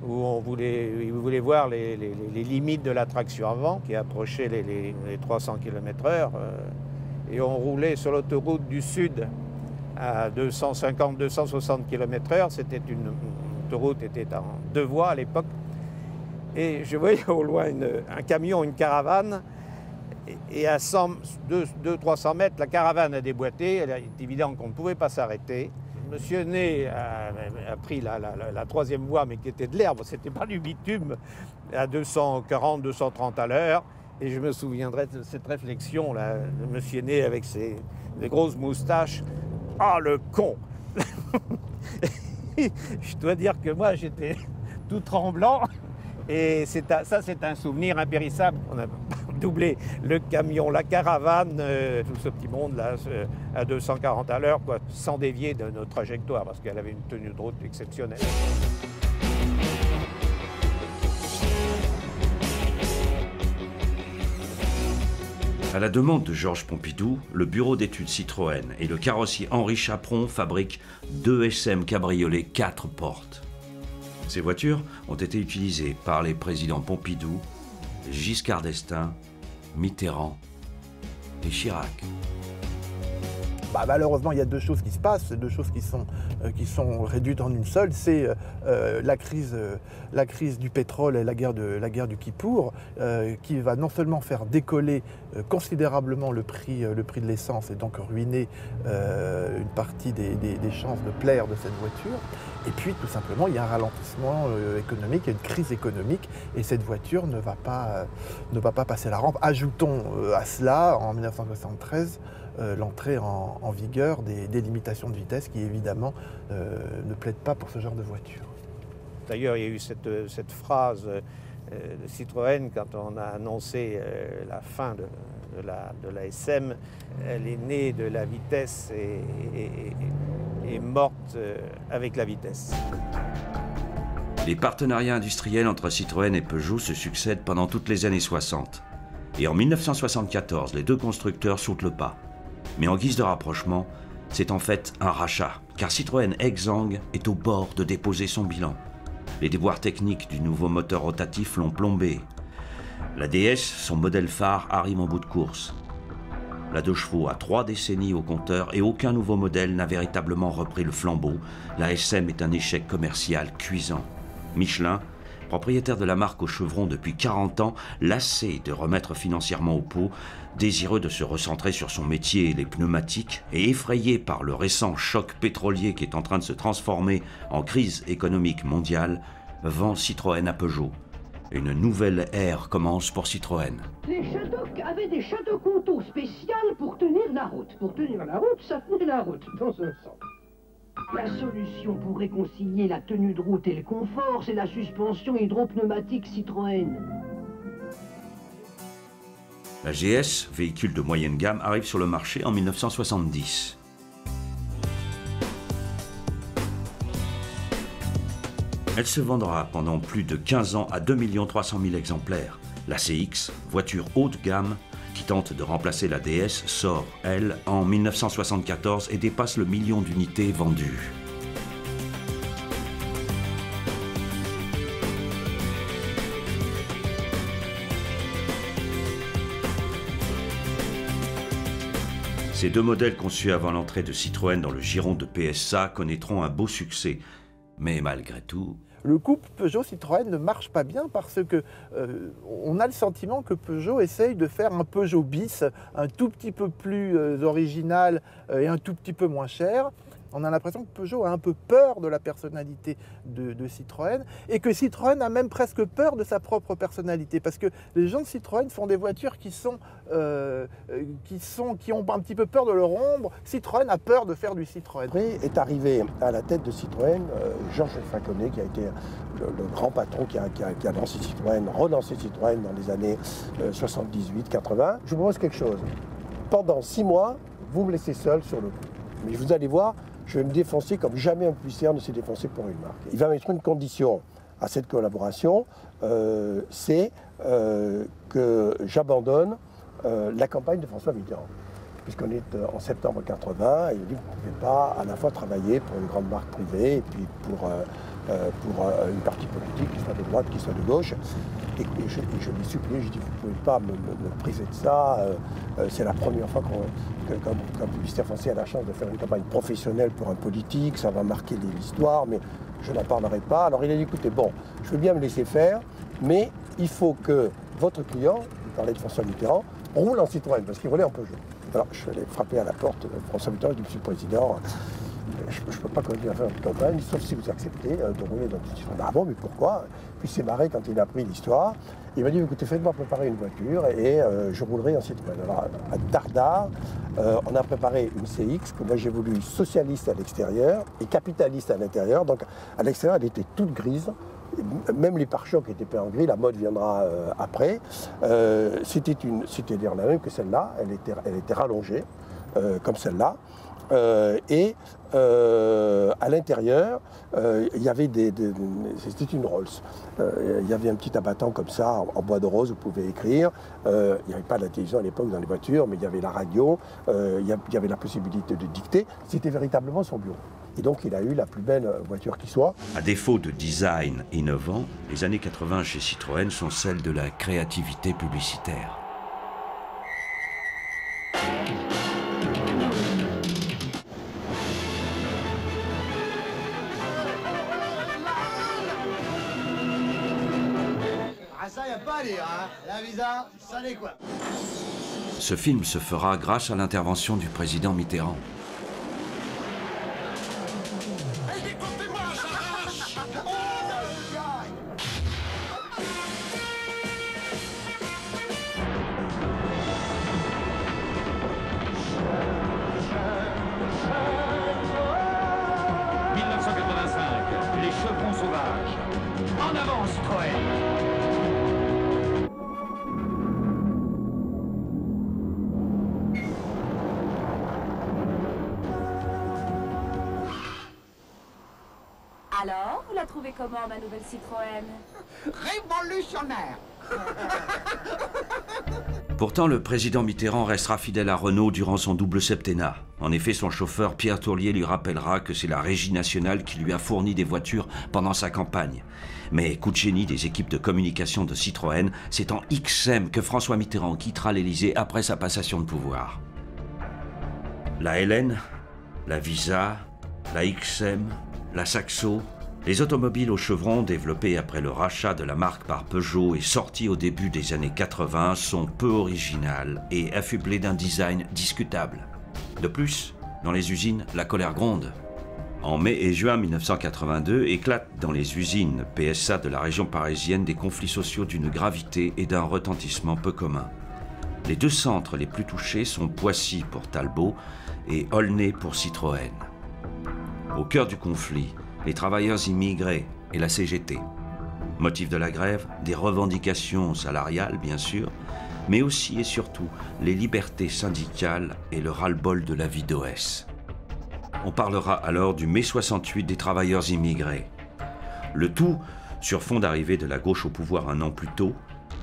où il voulait voir les limites de la traction avant, qui approchait les 300 km/h. Et on roulait sur l'autoroute du Sud à 250-260 km/h. C'était une autoroute était en 2 voies à l'époque. Et je voyais au loin un camion, une caravane. Et à 200-300 mètres, la caravane a déboîté. Il est évident qu'on ne pouvait pas s'arrêter. Monsieur Ney a pris la 3e voie, mais qui était de l'herbe, ce n'était pas du bitume, à 240-230 à l'heure. Et je me souviendrai de cette réflexion là, de Monsieur Ney avec ses grosses moustaches. Ah, le con! Je dois dire que moi, j'étais tout tremblant. Et ça, c'est un souvenir impérissable. On a doublé le camion, la caravane, tout ce petit monde là, à 240 à l'heure, sans dévier de notre trajectoire, parce qu'elle avait une tenue de route exceptionnelle. À la demande de Georges Pompidou, le bureau d'études Citroën et le carrossier Henri Chaperon fabriquent 2 SM cabriolets 4 portes. Ces voitures ont été utilisées par les présidents Pompidou, Giscard d'Estaing, Mitterrand et Chirac. Malheureusement, il y a 2 choses qui se passent, 2 choses qui sont réduites en une seule. C'est la crise du pétrole et la guerre du Kippour, qui va non seulement faire décoller considérablement le prix de l'essence et donc ruiner une partie des chances de plaire de cette voiture. Et puis, tout simplement, il y a un ralentissement économique, il y a une crise économique, et cette voiture ne va pas passer la rampe. Ajoutons à cela, en 1973, l'entrée en vigueur des limitations de vitesse qui, évidemment, ne plaident pas pour ce genre de voiture. D'ailleurs, il y a eu cette phrase de Citroën quand on a annoncé la fin de la SM. Elle est née de la vitesse et morte avec la vitesse. Les partenariats industriels entre Citroën et Peugeot se succèdent pendant toutes les années 60. Et en 1974, les 2 constructeurs sautent le pas. Mais en guise de rapprochement, c'est en fait un rachat, car Citroën Exang est au bord de déposer son bilan. Les déboires techniques du nouveau moteur rotatif l'ont plombé. La DS, son modèle phare, arrive en bout de course. La 2 chevaux a 3 décennies au compteur et aucun nouveau modèle n'a véritablement repris le flambeau. La SM est un échec commercial cuisant. Michelin, propriétaire de la marque au chevron depuis 40 ans, lassé de remettre financièrement au pot, désireux de se recentrer sur son métier et les pneumatiques, et effrayé par le récent choc pétrolier qui est en train de se transformer en crise économique mondiale, vend Citroën à Peugeot. Une nouvelle ère commence pour Citroën. Les Shadok avaient des châteaux conto spéciales pour tenir la route. Pour tenir la route, ça tenait la route, dans un sens. La solution pour réconcilier la tenue de route et le confort, c'est la suspension hydropneumatique Citroën. La GS, véhicule de moyenne gamme, arrive sur le marché en 1970. Elle se vendra pendant plus de 15 ans à 2 300 000 exemplaires. La CX, voiture haut de gamme, qui tente de remplacer la DS, sort, elle, en 1974 et dépasse le million d'unités vendues. Ces deux modèles conçus avant l'entrée de Citroën dans le giron de PSA connaîtront un beau succès. Mais malgré tout... Le couple Peugeot-Citroën ne marche pas bien parce que on a le sentiment que Peugeot essaye de faire un Peugeot bis, un tout petit peu plus original et un tout petit peu moins cher. On a l'impression que Peugeot a un peu peur de la personnalité de Citroën et que Citroën a même presque peur de sa propre personnalité parce que les gens de Citroën font des voitures qui ont un petit peu peur de leur ombre. Citroën a peur de faire du Citroën. Après est arrivé à la tête de Citroën Georges Faconnet qui a été le grand patron qui a lancé Citroën, relancé Citroën dans les années 78-80. Je vous propose quelque chose. Pendant 6 mois, vous me laissez seul sur le coup. Mais vous allez voir, je vais me défoncer comme jamais un publicitaire ne s'est défoncé pour une marque. Il va mettre une condition à cette collaboration, c'est que j'abandonne la campagne de François Mitterrand. Puisqu'on est en septembre 80, et il dit que vous ne pouvez pas à la fois travailler pour une grande marque privée et puis pour une partie politique, qui soit de droite, qui soit de gauche. Et je l'ai supplié, je dis, vous ne pouvez pas me priver de ça. C'est la première fois qu'un publicitaire français a la chance de faire une campagne professionnelle pour un politique, ça va marquer l'histoire, mais je n'en parlerai pas. Alors il a dit, écoutez, bon, je veux bien me laisser faire, mais il faut que votre client, il parlait de François Mitterrand, roule en Citroën, parce qu'il roulait en Peugeot. Alors je suis allé frapper à la porte de François Mitterrand, je dis, Monsieur le Président, je ne peux pas continuer à faire une campagne, sauf si vous acceptez de rouler dans une Citroën. Ah bon, mais pourquoi? Puis il s'est marré quand il a appris l'histoire. Il m'a dit, écoutez, faites-moi préparer une voiture et je roulerai en Citroën. Alors à Dardar, on a préparé une CX que moi j'ai voulu socialiste à l'extérieur et capitaliste à l'intérieur. Donc à l'extérieur, elle était toute grise. Même les pare-chocs étaient peints en gris, la mode viendra après. C'était d'ailleurs la même que celle-là, elle était rallongée, comme celle-là. Et à l'intérieur, il y avait c'était une Rolls. Il y avait un petit abattant comme ça, en bois de rose, vous pouvez écrire. Il n'y avait pas de la télévision à l'époque dans les voitures, mais il y avait la radio, il y avait la possibilité de dicter. C'était véritablement son bureau. Et donc il a eu la plus belle voiture qui soit. À défaut de design innovant, les années 80 chez Citroën sont celles de la créativité publicitaire. Ça, y a pas à dire, hein. La visa, ça n'est quoi. Ce film se fera grâce à l'intervention du président Mitterrand. Les chevrons sauvages. En avant, Citroën. Alors, vous la trouvez comment, ma nouvelle Citroën? Révolutionnaire. Pourtant, le président Mitterrand restera fidèle à Renault durant son double septennat. En effet, son chauffeur Pierre Tourlier lui rappellera que c'est la Régie nationale qui lui a fourni des voitures pendant sa campagne. Mais coup de génie des équipes de communication de Citroën, c'est en XM que François Mitterrand quittera l'Élysée après sa passation de pouvoir. La LN, la Visa, la XM, la Saxo, les automobiles au chevron développées après le rachat de la marque par Peugeot et sorties au début des années 80 sont peu originales et affublées d'un design discutable. De plus, dans les usines, la colère gronde. En mai et juin 1982 éclatent dans les usines PSA de la région parisienne des conflits sociaux d'une gravité et d'un retentissement peu communs. Les deux centres les plus touchés sont Poissy pour Talbot et Aulnay pour Citroën. Au cœur du conflit, les travailleurs immigrés et la CGT. Motif de la grève, des revendications salariales bien sûr, mais aussi et surtout les libertés syndicales et le ras-le-bol de la vie d'OS. On parlera alors du mai 68 des travailleurs immigrés. Le tout sur fond d'arrivée de la gauche au pouvoir un an plus tôt,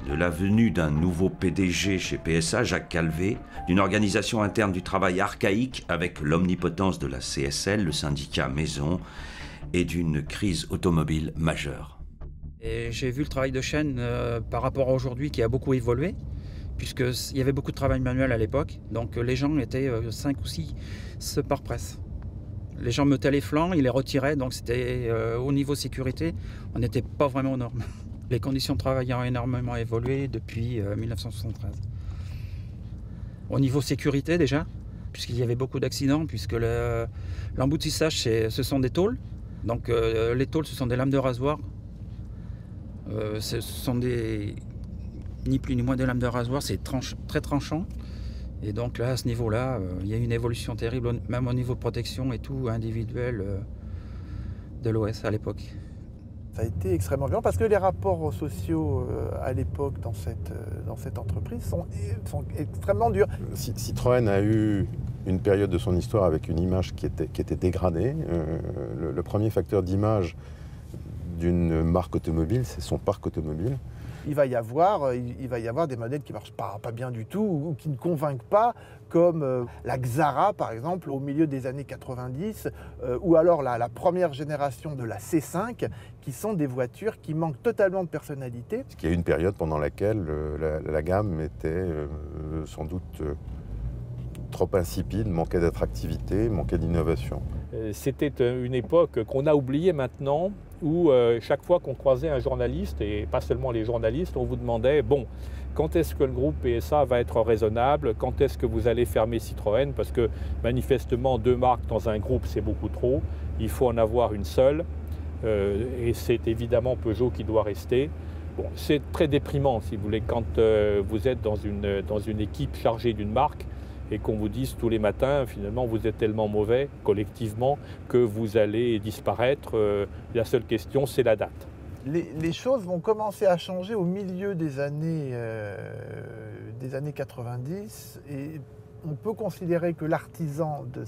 de la venue d'un nouveau PDG chez PSA, Jacques Calvé, d'une organisation interne du travail archaïque avec l'omnipotence de la CSL, le syndicat Maison, et d'une crise automobile majeure. J'ai vu le travail de chaîne par rapport à aujourd'hui qui a beaucoup évolué, puisqu'il y avait beaucoup de travail manuel à l'époque, donc les gens étaient 5 ou 6 par presse. Les gens mettaient les flancs, ils les retiraient, donc c'était au niveau sécurité, on n'était pas vraiment aux normes. Les conditions de travail ont énormément évolué depuis 1973. Au niveau sécurité déjà, puisqu'il y avait beaucoup d'accidents, puisque l'emboutissage ce sont des tôles. Donc les tôles ce sont des lames de rasoir. Ce sont ni plus ni moins des lames de rasoir, c'est très tranchant. Et donc là, à ce niveau-là, il y a une évolution terrible, même au niveau de protection et tout, individuel de l'OS à l'époque. Ça a été extrêmement violent parce que les rapports sociaux à l'époque dans cette entreprise sont extrêmement durs. Citroën a eu une période de son histoire avec une image qui était dégradée. Le premier facteur d'image d'une marque automobile, c'est son parc automobile. Il va y avoir des modèles qui ne marchent pas bien du tout ou qui ne convainquent pas, comme la Xara par exemple au milieu des années 90 ou alors la première génération de la C5 qui sont des voitures qui manquent totalement de personnalité. Il y a eu une période pendant laquelle la gamme était sans doute trop insipide, manquait d'attractivité, manquait d'innovation. C'était une époque qu'on a oubliée maintenant, où chaque fois qu'on croisait un journaliste, et pas seulement les journalistes, on vous demandait, bon, quand est-ce que le groupe PSA va être raisonnable? Quand est-ce que vous allez fermer Citroën? Parce que manifestement, 2 marques dans un groupe, c'est beaucoup trop. Il faut en avoir une seule. Et c'est évidemment Peugeot qui doit rester. Bon, c'est très déprimant, si vous voulez, quand vous êtes dans une équipe chargée d'une marque, et qu'on vous dise tous les matins, finalement, vous êtes tellement mauvais, collectivement, que vous allez disparaître. La seule question, c'est la date. Les choses vont commencer à changer au milieu des années 90, et on peut considérer que l'artisan de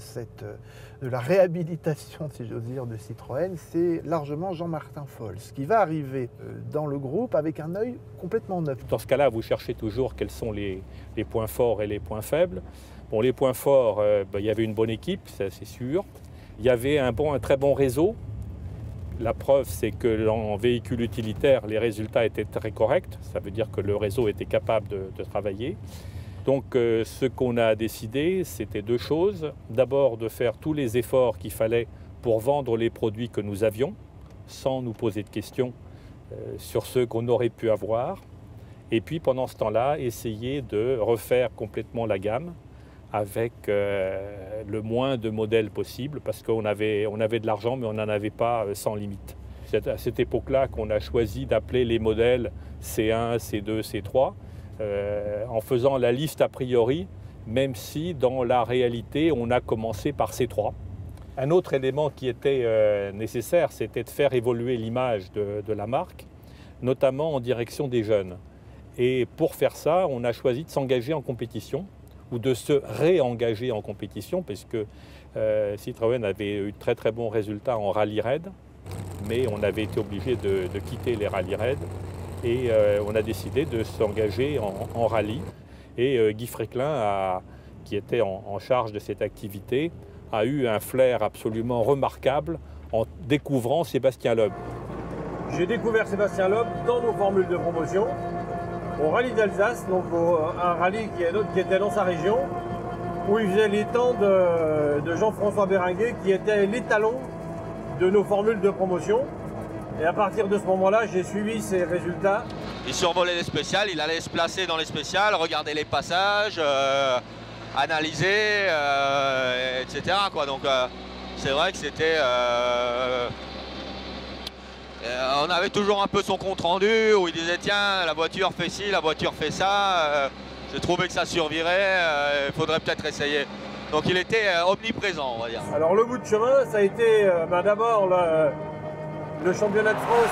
la réhabilitation, si j'ose dire, de Citroën, c'est largement Jean-Martin Fols, qui va arriver dans le groupe avec un œil complètement neuf. Dans ce cas-là, vous cherchez toujours quels sont les points forts et les points faibles. Bon, les points forts, il y avait une bonne équipe, ça c'est sûr. Il y avait un très bon réseau. La preuve, c'est que en véhicule utilitaire, les résultats étaient très corrects. Ça veut dire que le réseau était capable de travailler. Donc ce qu'on a décidé, c'était 2 choses. D'abord, de faire tous les efforts qu'il fallait pour vendre les produits que nous avions, sans nous poser de questions sur ceux qu'on aurait pu avoir. Et puis, pendant ce temps-là, essayer de refaire complètement la gamme avec le moins de modèles possible, parce qu'on avait de l'argent, mais on n'en avait pas sans limite. C'est à cette époque-là qu'on a choisi d'appeler les modèles C1, C2, C3, en faisant la liste a priori, même si dans la réalité, on a commencé par C3. Un autre élément qui était nécessaire, c'était de faire évoluer l'image de la marque, notamment en direction des jeunes. Et pour faire ça, on a choisi de s'engager en compétition, ou de se réengager en compétition, parce que Citroën avait eu de très bons résultats en rallye raid, mais on avait été obligé de quitter les rallye raid, et on a décidé de s'engager en rallye. Et Guy Fréquelin, qui était en charge de cette activité, a eu un flair absolument remarquable en découvrant Sébastien Loeb. J'ai découvert Sébastien Loeb dans nos formules de promotion, au rallye d'Alsace, donc un rallye qui était dans sa région, où il faisait les temps de Jean-François Béringuet, qui était l'étalon de nos formules de promotion. Et à partir de ce moment-là, j'ai suivi ses résultats. Il survolait les spéciales, il allait se placer dans les spéciales, regarder les passages, analyser, etc. quoi. Donc c'est vrai que c'était... on avait toujours un peu son compte rendu où il disait tiens, la voiture fait ci, la voiture fait ça. J'ai trouvé que ça survirait, il faudrait peut-être essayer. Donc il était omniprésent, on va dire. Alors le bout de chemin, ça a été d'abord le championnat de France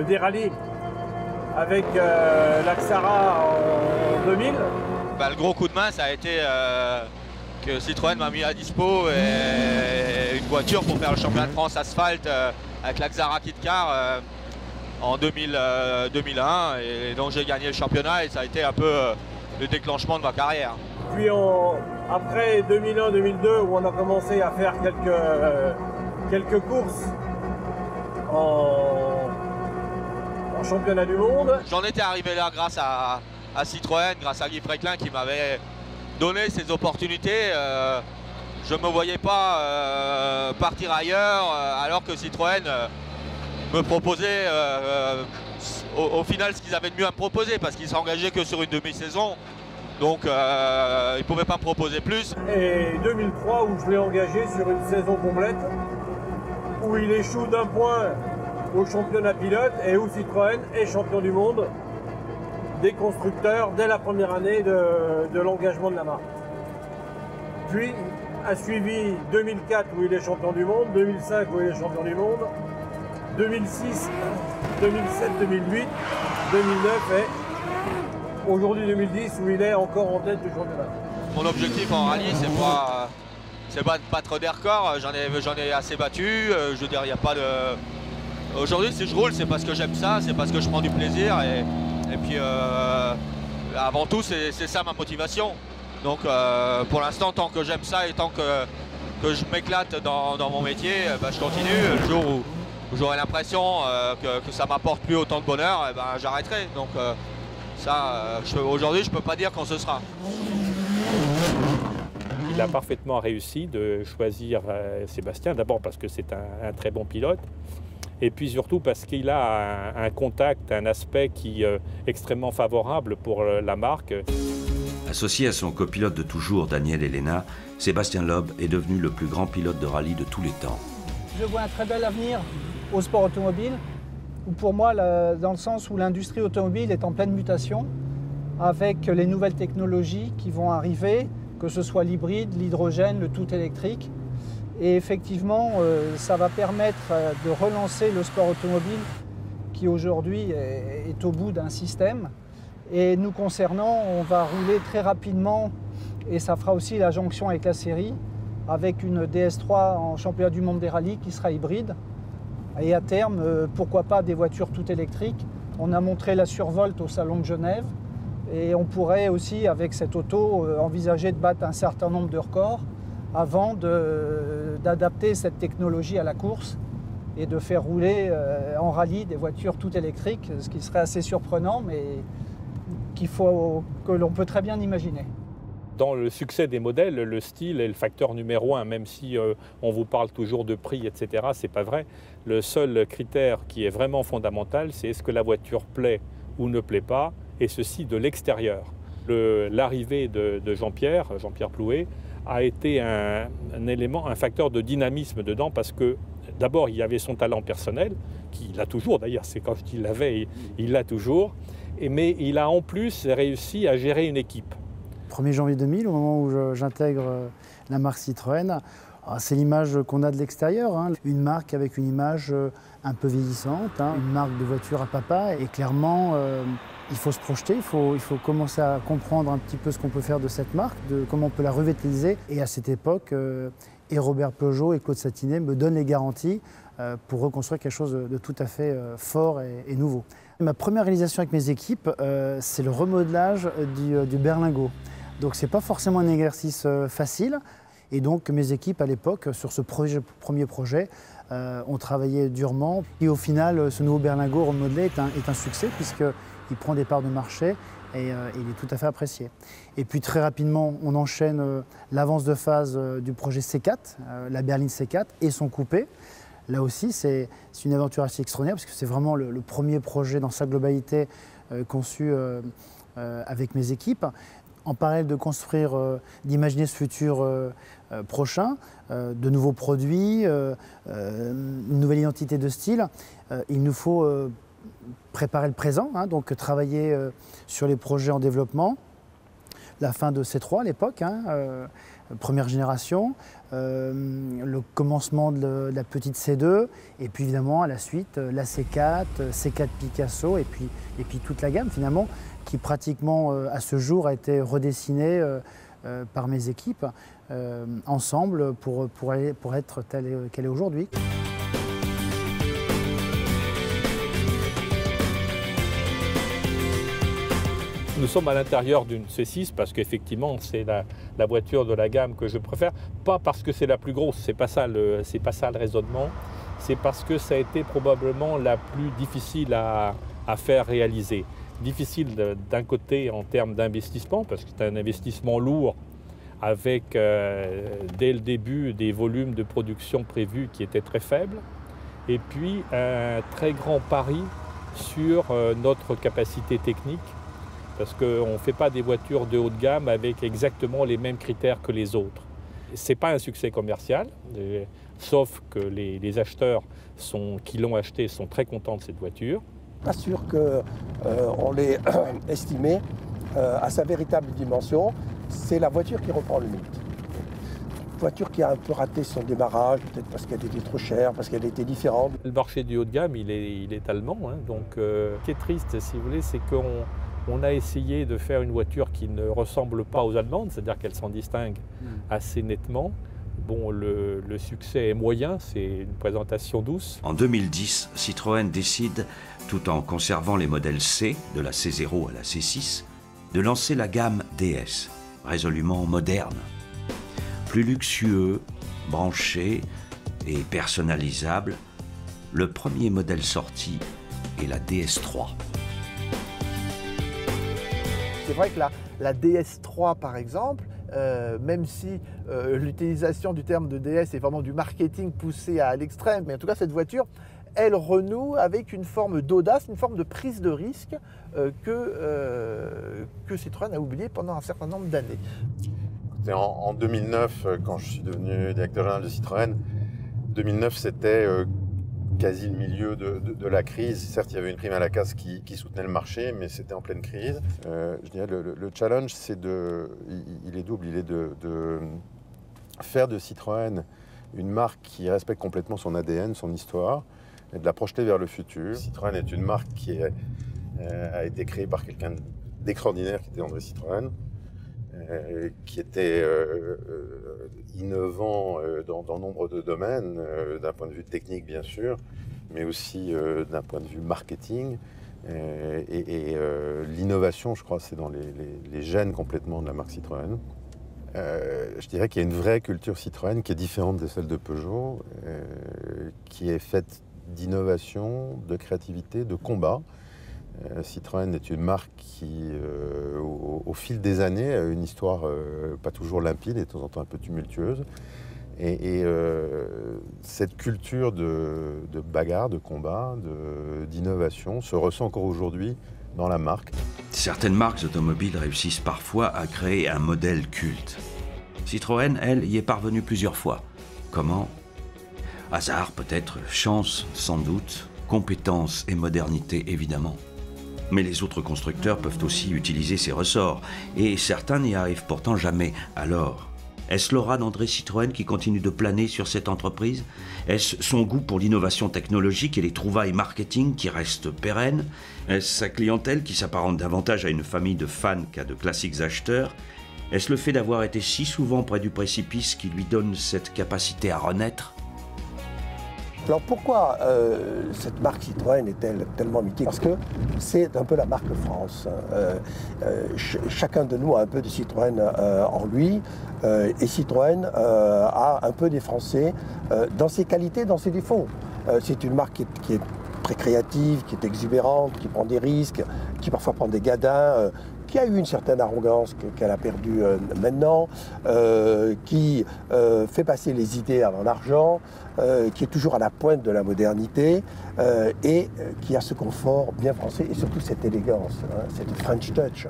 des rallyes avec l'Axara en 2000. Bah, le gros coup de main, ça a été que Citroën m'a mis à dispo une voiture pour faire le championnat de France asphalte avec l'Axara Kit Car en 2001. Et donc j'ai gagné le championnat et ça a été un peu le déclenchement de ma carrière. Puis après 2001-2002, où on a commencé à faire quelques courses en championnat du monde. J'en étais arrivé là grâce à Citroën, grâce à Guy Fréquelin qui m'avait donné ces opportunités. Je ne me voyais pas partir ailleurs alors que Citroën me proposait au final ce qu'ils avaient de mieux à me proposer parce qu'ils s'engageaient que sur une demi-saison. Donc ils ne pouvaient pas me proposer plus. Et 2003 où je l'ai engagé sur une saison complète où il échoue d'un point au championnat pilote et où Citroën est champion du monde des constructeurs dès la première année de l'engagement de la marque. Puis a suivi 2004 où il est champion du monde, 2005 où il est champion du monde, 2006, 2007, 2008, 2009 et aujourd'hui 2010 où il est encore en tête du championnat. Mon objectif en rallye, c'est pas de battre des records, j'en ai assez battu, je veux dire, il n'y a pas de... Aujourd'hui, si je roule, c'est parce que j'aime ça, c'est parce que je prends du plaisir et puis avant tout, c'est ça ma motivation. Donc pour l'instant, tant que j'aime ça et tant que je m'éclate dans mon métier, je continue. Le jour où j'aurai l'impression que ça m'apporte plus autant de bonheur, j'arrêterai. Donc aujourd'hui, je ne peux pas dire quand ce sera. Il a parfaitement réussi de choisir Sébastien, d'abord parce que c'est un très bon pilote, et puis surtout parce qu'il a un contact, un aspect qui est extrêmement favorable pour la marque. Associé à son copilote de toujours, Daniel Elena, Sébastien Loeb est devenu le plus grand pilote de rallye de tous les temps. Je vois un très bel avenir au sport automobile, ou pour moi, dans le sens où l'industrie automobile est en pleine mutation, avec les nouvelles technologies qui vont arriver, que ce soit l'hybride, l'hydrogène, le tout électrique. Et effectivement, ça va permettre de relancer le sport automobile qui aujourd'hui est au bout d'un système. Et nous concernant, on va rouler très rapidement, et ça fera aussi la jonction avec la série, avec une DS3 en championnat du monde des rallyes qui sera hybride. Et à terme, pourquoi pas des voitures toutes électriques. On a montré la Survolt au Salon de Genève. Et on pourrait aussi, avec cette auto, envisager de battre un certain nombre de records avant d'adapter cette technologie à la course et de faire rouler en rallye des voitures toutes électriques, ce qui serait assez surprenant, mais que l'on peut très bien imaginer. Dans le succès des modèles, le style est le facteur numéro un, même si on vous parle toujours de prix, etc. C'est pas vrai. Le seul critère qui est vraiment fondamental, c'est est-ce que la voiture plaît ou ne plaît pas, et ceci de l'extérieur. L'arrivée de Jean-Pierre Plouet, a été un élément, un facteur de dynamisme dedans, parce que d'abord il y avait son talent personnel, qu'il a toujours d'ailleurs, c'est quand je dis l'avait, il l'a toujours, mais il a en plus réussi à gérer une équipe. 1er janvier 2000, au moment où j'intègre la marque Citroën, c'est l'image qu'on a de l'extérieur, hein. Une marque avec une image un peu vieillissante, hein. Une marque de voiture à papa, et clairement il faut se projeter, il faut commencer à comprendre un petit peu ce qu'on peut faire de cette marque, de comment on peut la revitaliser. Et à cette époque, et Robert Peugeot et Claude Satinet me donnent les garanties pour reconstruire quelque chose de tout à fait fort et nouveau. Ma première réalisation avec mes équipes, c'est le remodelage du berlingot. Donc c'est pas forcément un exercice facile. Et donc mes équipes à l'époque, sur ce premier projet, ont travaillé durement. Et au final, ce nouveau berlingot remodelé est un succès, puisqu'il prend des parts de marché et il est tout à fait apprécié. Et puis très rapidement, on enchaîne l'avance de phase du projet C4, la berline C4 et son coupé. Là aussi, c'est une aventure assez extraordinaire, parce que c'est vraiment le premier projet dans sa globalité conçu avec mes équipes. En parallèle de construire, d'imaginer ce futur prochain, de nouveaux produits, une nouvelle identité de style, il nous faut préparer le présent, hein, donc travailler sur les projets en développement. La fin de C3 à l'époque, hein, première génération, le commencement de la petite C2, et puis évidemment à la suite la C4, C4 Picasso, et puis toute la gamme finalement, qui pratiquement à ce jour a été redessinée par mes équipes ensemble pour être telle qu'elle est aujourd'hui. Nous sommes à l'intérieur d'une C6 parce qu'effectivement c'est la voiture de la gamme que je préfère, pas parce que c'est la plus grosse, c'est pas ça le raisonnement, c'est parce que ça a été probablement la plus difficile à faire réaliser. Difficile d'un côté en termes d'investissement, parce que c'est un investissement lourd avec dès le début des volumes de production prévus qui étaient très faibles, et puis un très grand pari sur notre capacité technique, parce qu'on ne fait pas des voitures de haut de gamme avec exactement les mêmes critères que les autres. Ce n'est pas un succès commercial, sauf que les acheteurs qui l'ont acheté sont très contents de cette voiture. Pas sûr qu'on l'ait estimé à sa véritable dimension. C'est la voiture qui reprend le mythe. Voiture qui a un peu raté son démarrage, peut-être parce qu'elle était trop chère, parce qu'elle était différente. Le marché du haut de gamme, il est allemand, hein, donc ce qui est triste, si vous voulez, c'est qu'on a essayé de faire une voiture qui ne ressemble pas aux allemandes, c'est-à-dire qu'elle s'en distingue assez nettement. Bon, le succès est moyen, c'est une présentation douce. En 2010, Citroën décide, tout en conservant les modèles C, de la C0 à la C6, de lancer la gamme DS, résolument moderne. Plus luxueux, branché et personnalisable, le premier modèle sorti est la DS3. C'est vrai que la DS3, par exemple, même si l'utilisation du terme de DS est vraiment du marketing poussé à l'extrême, mais en tout cas cette voiture, elle renoue avec une forme d'audace, une forme de prise de risque que Citroën a oublié pendant un certain nombre d'années. En 2009, quand je suis devenu directeur général de Citroën, 2009 c'était quasi le milieu de la crise. Certes, il y avait une prime à la casse qui soutenait le marché, mais c'était en pleine crise. Je dirais le challenge, il est double. Il est de faire de Citroën une marque qui respecte complètement son ADN, son histoire, et de la projeter vers le futur. Citroën est une marque qui a été créée par quelqu'un d'extraordinaire, qui était André Citroën, qui était innovant dans nombre de domaines, d'un point de vue technique bien sûr, mais aussi d'un point de vue marketing. L'innovation, je crois, c'est dans les gènes complètement de la marque Citroën. Je dirais qu'il y a une vraie culture Citroën qui est différente de celle de Peugeot, qui est faite d'innovation, de créativité, de combat. Citroën est une marque qui, au fil des années, a une histoire pas toujours limpide et de temps en temps un peu tumultueuse. Cette culture de bagarre, de combat, d'innovation se ressent encore aujourd'hui dans la marque. Certaines marques automobiles réussissent parfois à créer un modèle culte. Citroën, elle, y est parvenue plusieurs fois. Comment? Hasard peut-être, chance sans doute, compétence et modernité évidemment. Mais les autres constructeurs peuvent aussi utiliser ces ressorts, et certains n'y arrivent pourtant jamais. Alors, est-ce l'aura d'André Citroën qui continue de planer sur cette entreprise? Est-ce son goût pour l'innovation technologique et les trouvailles marketing qui restent pérennes? Est-ce sa clientèle qui s'apparente davantage à une famille de fans qu'à de classiques acheteurs? Est-ce le fait d'avoir été si souvent près du précipice qui lui donne cette capacité à renaître? Alors pourquoi cette marque Citroën est-elle tellement mythique? Parce que c'est un peu la marque France. Chacun de nous a un peu de Citroën en lui, et Citroën a un peu des Français dans ses qualités, dans ses défauts. C'est une marque qui est très créative, qui est exubérante, qui prend des risques, qui parfois prend des gadins, qui a eu une certaine arrogance qu'elle a perdue maintenant, qui fait passer les idées avant l'argent, qui est toujours à la pointe de la modernité et qui a ce confort bien français et surtout cette élégance, hein, cette French touch.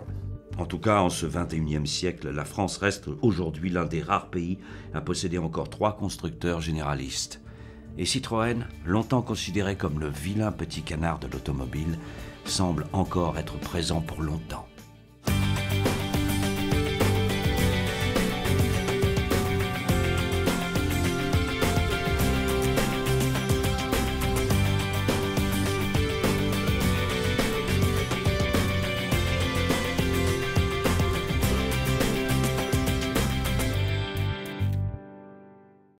En tout cas, en ce 21e siècle, la France reste aujourd'hui l'un des rares pays à posséder encore 3 constructeurs généralistes. Et Citroën, longtemps considéré comme le vilain petit canard de l'automobile, semble encore être présent pour longtemps.